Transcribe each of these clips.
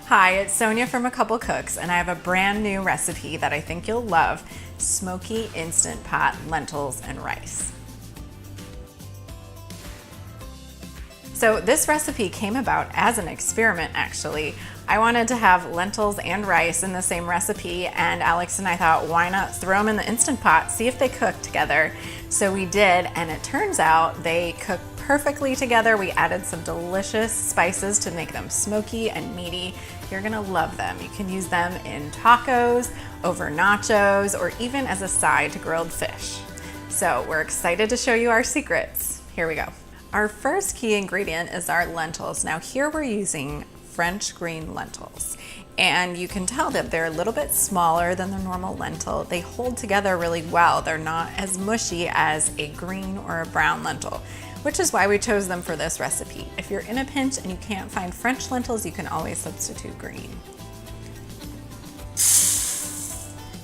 Hi, it's Sonia from A Couple Cooks, and I have a brand new recipe that I think you'll love: smoky instant pot lentils and rice. So this recipe came about as an experiment, actually. I wanted to have lentils and rice in the same recipe, and Alex and I thought, why not throw them in the Instant Pot, see if they cook together. So we did, and it turns out they cook perfectly together. We added some delicious spices to make them smoky and meaty. You're gonna love them. You can use them in tacos, over nachos, or even as a side to grilled fish. So we're excited to show you our secrets. Here we go. Our first key ingredient is our lentils. Now here we're using French green lentils, and you can tell that they're a little bit smaller than the normal lentil. They hold together really well. They're not as mushy as a green or a brown lentil, which is why we chose them for this recipe. If you're in a pinch and you can't find French lentils, you can always substitute green.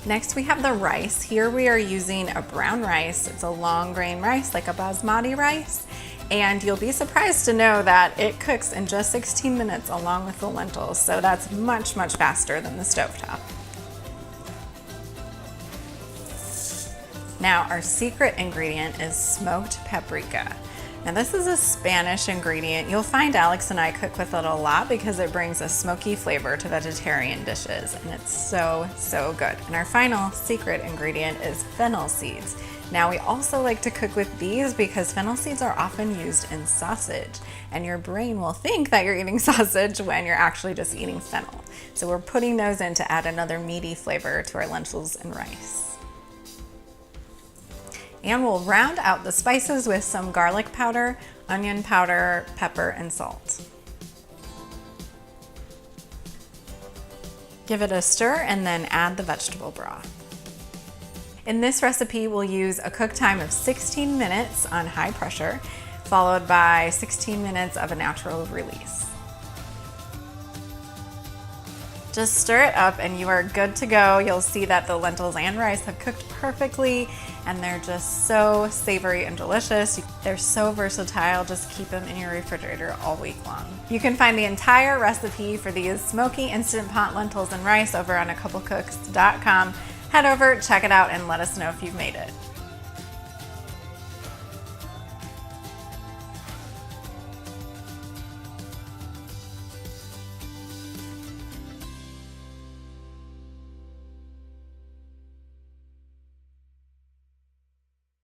Next, we have the rice. Here we are using a brown rice. It's a long grain rice, like a basmati rice. And you'll be surprised to know that it cooks in just 16 minutes along with the lentils. So that's much, much faster than the stovetop. Now, our secret ingredient is smoked paprika. Now this is a Spanish ingredient. You'll find Alex and I cook with it a lot because it brings a smoky flavor to vegetarian dishes, and it's so, so good. And our final secret ingredient is fennel seeds. Now we also like to cook with these because fennel seeds are often used in sausage, and your brain will think that you're eating sausage when you're actually just eating fennel. So we're putting those in to add another meaty flavor to our lentils and rice. And we'll round out the spices with some garlic powder, onion powder, pepper, and salt. Give it a stir and then add the vegetable broth. In this recipe, we'll use a cook time of 16 minutes on high pressure, followed by 16 minutes of a natural release. Just stir it up and you are good to go. You'll see that the lentils and rice have cooked perfectly, and they're just so savory and delicious. They're so versatile. Just keep them in your refrigerator all week long. You can find the entire recipe for these smoky instant pot lentils and rice over on acouplecooks.com. Head over, check it out, and let us know if you've made it.